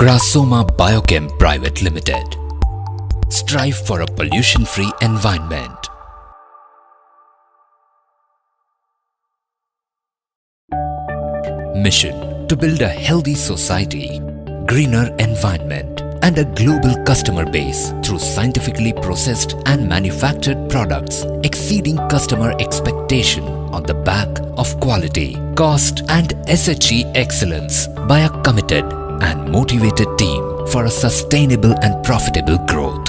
Grasoma Biochem Private Limited. Strive for a pollution-free environment. Mission to build a healthy society, greener environment, and a global customer base through scientifically processed and manufactured products exceeding customer expectation on the back of quality, cost, and SHE excellence by a committed and motivated team for a sustainable and profitable growth.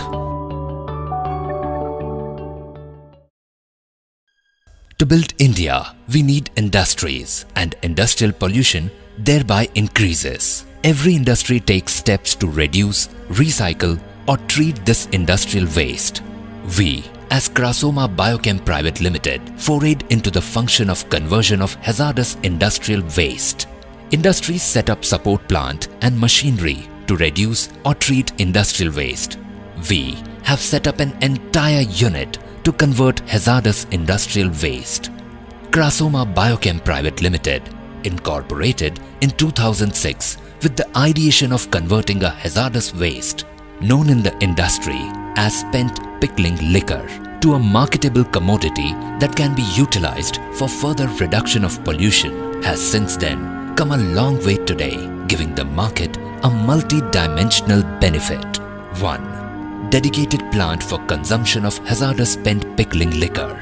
To build India, we need industries, and industrial pollution thereby increases. Every industry takes steps to reduce, recycle, or treat this industrial waste. We, as Grasoma Biochem Private Limited, forayed into the function of conversion of hazardous industrial waste. Industries set up support plant and machinery to reduce or treat industrial waste. We have set up an entire unit to convert hazardous industrial waste. Grasoma Biochem Private Limited, incorporated in 2006 with the ideation of converting a hazardous waste known in the industry as spent pickling liquor to a marketable commodity that can be utilized for further reduction of pollution, has since then come a long way today, giving the market a multi-dimensional benefit. 1. Dedicated plant for consumption of hazardous spent pickling liquor.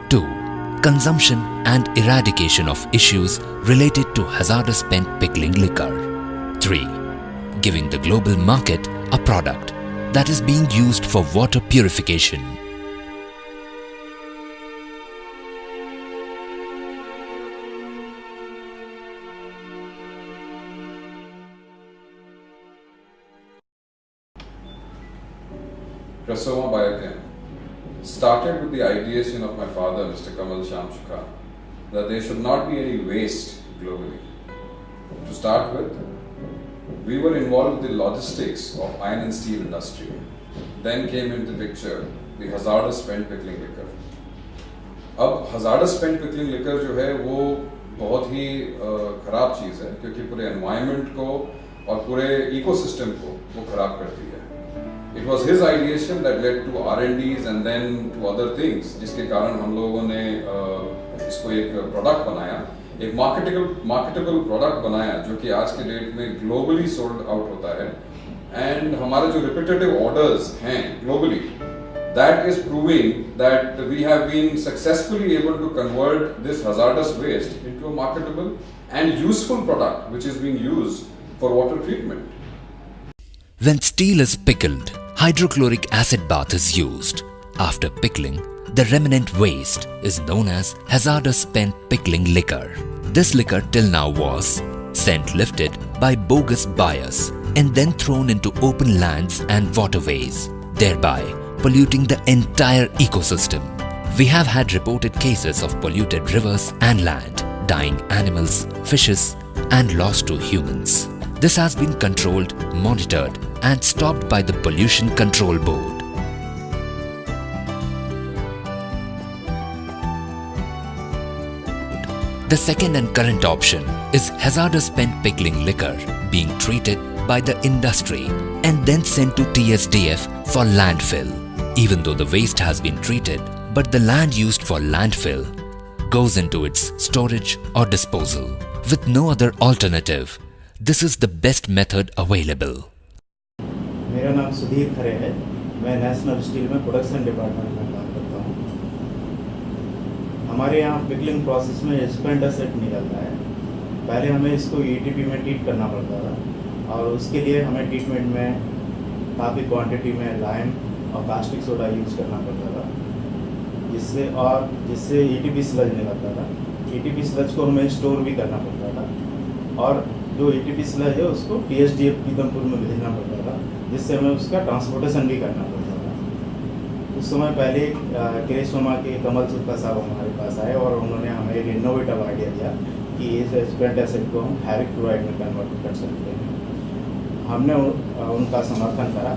2. Consumption and eradication of issues related to hazardous spent pickling liquor. 3. Giving the global market a product that is being used for water purification. Grasoma Biochem started with the ideation of my father, Mr. Kamal Shamshukha, that there should not be any waste globally. To start with, we were involved with the logistics of iron and steel industry. Then came into the picture the hazardous spent pickling liquor. अब hazardous spent pickling liquor जो है वो बहुत ही खराब चीज़ है, क्योंकि पूरे environment को और पूरे ecosystem को वो खराब करती है. It was his ideation that led to R&Ds and then to other things, जिसके कारण हम लोगों ने इसको एक प्रोडक्ट बनाया, एक मार्केटेबल प्रोडक्ट बनाया जो कि आज के डेट में ग्लोबली सोल्ड आउट होता है. एंड हमारे जो रिपीटेटिव ऑर्डर्स हैं globally, that is proving that we have been successfully able to convert this hazardous waste into a marketable and useful product which is being used for water treatment. When steel is pickled, hydrochloric acid bath is used. After pickling, the remnant waste is known as hazardous spent pickling liquor. This liquor till now was scent lifted by bogus buyers and then thrown into open lands and waterways, thereby polluting the entire ecosystem. We have had reported cases of polluted rivers and land, dying animals, fishes, and loss to humans. This has been controlled, monitored, and stopped by the Pollution Control Board. The second and current option is hazardous spent pickling liquor being treated by the industry and then sent to TSDF for landfill. Even though the waste has been treated, but the land used for landfill goes into its storage or disposal. With no other alternative, this is the best method available. मेरा नाम सुधीर खरे है. मैं national steel में production department में काम करता हूँ. हमारे यहाँ पिकलिंग प्रोसेस में स्पेंट एसिड निकलता है. पहले हमें इसको ETP में ट्रीट करना पड़ता था और उसके लिए हमें ट्रीटमेंट में काफ़ी क्वांटिटी में लाइम और कास्टिक सोडा यूज़ करना पड़ता था, जिससे ETP स्लज निकलता था. ETP स्लज को हमें स्टोर भी करना पड़ता था और जो ETP स्लज है उसको TSDF पीतमपुर में भेजना पड़ता था, जिससे हमें उसका ट्रांसपोर्टेशन भी करना पड़ता था. उस समय पहले ग्रेसोमा के कमल सुक्का साहब हमारे पास आए और उन्होंने हमें एक इनोवेटिव आइडिया दिया कि इस स्पेंट एसिड को हम फेरिक क्लोराइड में कन्वर्ट कर सकते हैं. हमने उनका समर्थन करा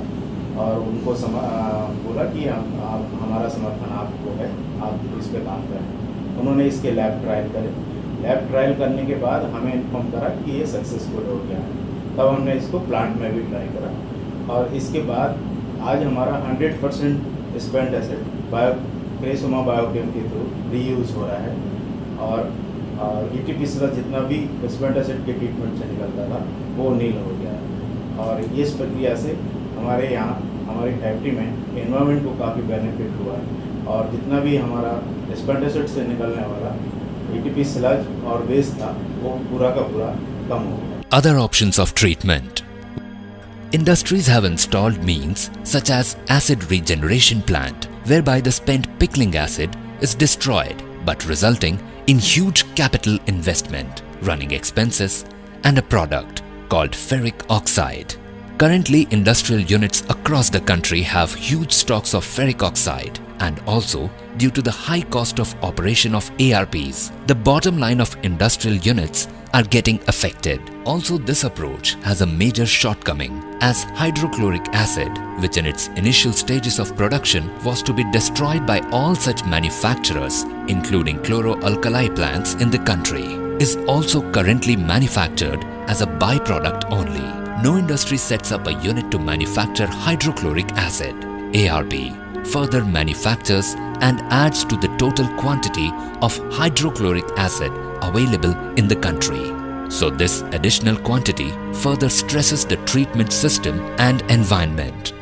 और उनको बोला कि हमारा समर्थन आपको है, आप इस पर काम करें. उन्होंने इसके लैब ट्रायल करे. लैब ट्रायल करने के बाद हमें इन्फॉर्म करा कि ये सक्सेसफुल हो गया है. तब हमने इसको प्लांट में भी ट्राई करा, और इसके बाद आज हमारा 100% स्पेंट एसिड क्रेसोमा बायोकेम के थ्रू रीयूज़ हो रहा है, और ईटीपीसी का जितना भी स्पेंट एसिड के ट्रीटमेंट से निकलता था वो नील हो गया है। और इस प्रक्रिया से हमारे यहाँ हमारी फैक्ट्री में एनवायरनमेंट को काफ़ी बेनिफिट हुआ है, और जितना भी हमारा स्पेंट एसिड से निकलने वाला ईटीपी स्लज और वेस्ट था वो पूरा का पूरा कम हो गया। Other options of treatment. Industries have installed means such as acid regeneration plant, whereby the spent pickling acid is destroyed, but resulting in huge capital investment, running expenses, and a product called ferric oxide. Currently, industrial units across the country have huge stocks of ferric oxide, and also due to the high cost of operation of ARPs, the bottom line of industrial units are getting affected. Also, this approach has a major shortcoming, as hydrochloric acid, which in its initial stages of production was to be destroyed by all such manufacturers, including chloro-alkali plants in the country, is also currently manufactured as a byproduct only. No industry sets up a unit to manufacture hydrochloric acid, ARP, further manufactures and adds to the total quantity of hydrochloric acid available in the country. So this additional quantity further stresses the treatment system and environment.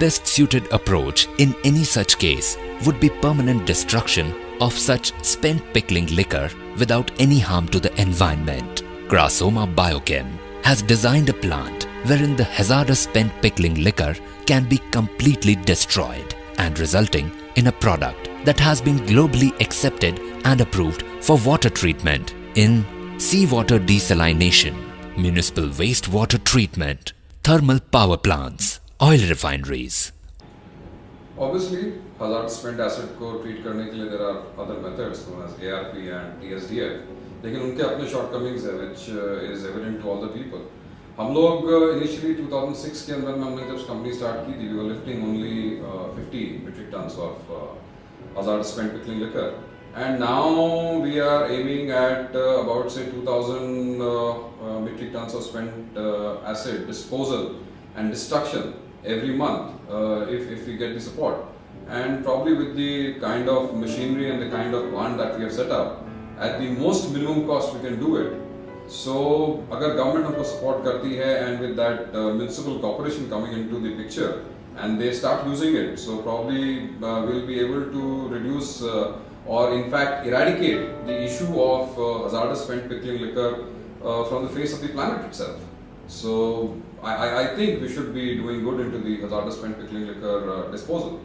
Best suited approach in any such case would be permanent destruction of such spent pickling liquor without any harm to the environment. Krasoma Biochem has designed a plant wherein the hazardous spent pickling liquor can be completely destroyed, and resulting in a product that has been globally accepted and approved for water treatment in seawater desalination, municipal wastewater treatment, thermal power plants, oil refineries. Obviously, hazardous spent acid को treat करने के लिए there are other methods known as ARP and TSDF, लेकिन उनके अपने shortcomings है which is evident to all the people. हम लोग initially 2006 के अंदर में हमने जब कंपनी स्टार्ट की थी, we were lifting only 50 metric tons of hazardous spent pickling liquor, and now we are aiming at about say 2000 metric tons of spent acid disposal and destruction every month if we get the support, and probably with the kind of machinery and the kind of plant that we have set up, at the most minimum cost we can do it. So, अगर government हमको support करती है and with that municipal corporation coming into the picture and they start using it, so probably we'll be able to reduce or in fact eradicate the issue of hazardous spent pickling liquor from the face of the planet itself. So, I think we should be doing good into the hazardous spent pickling liquor disposal.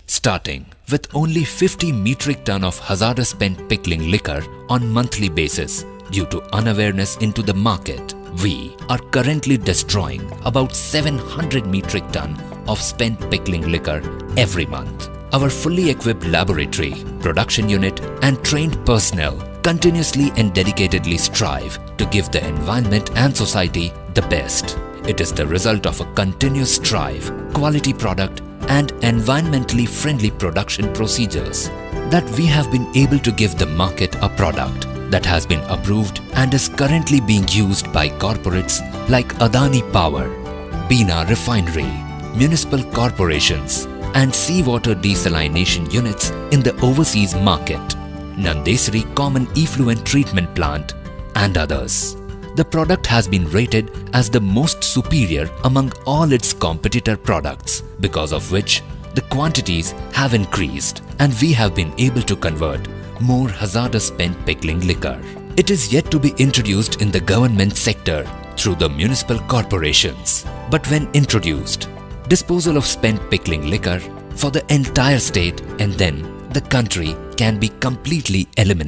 Starting with only 50 metric ton of hazardous spent pickling liquor on monthly basis, due to unawareness into the market, we are currently destroying about 700 metric ton of spent pickling liquor every month. Our fully equipped laboratory, production unit and trained personnel continuously and dedicatedly strive to give the environment and society the best. It is the result of a continuous strive, quality product and environmentally friendly production procedures that we have been able to give the market a product that has been approved and is currently being used by corporates like Adani Power, Bina Refinery, municipal corporations and seawater desalination units in the overseas market, Nandesari Common Effluent Treatment Plant and others. The product has been rated as the most superior among all its competitor products, because of which the quantities have increased and we have been able to convert more hazardous spent pickling liquor. It is yet to be introduced in the government sector through the municipal corporations. But when introduced, disposal of spent pickling liquor for the entire state and then the country can be completely eliminated.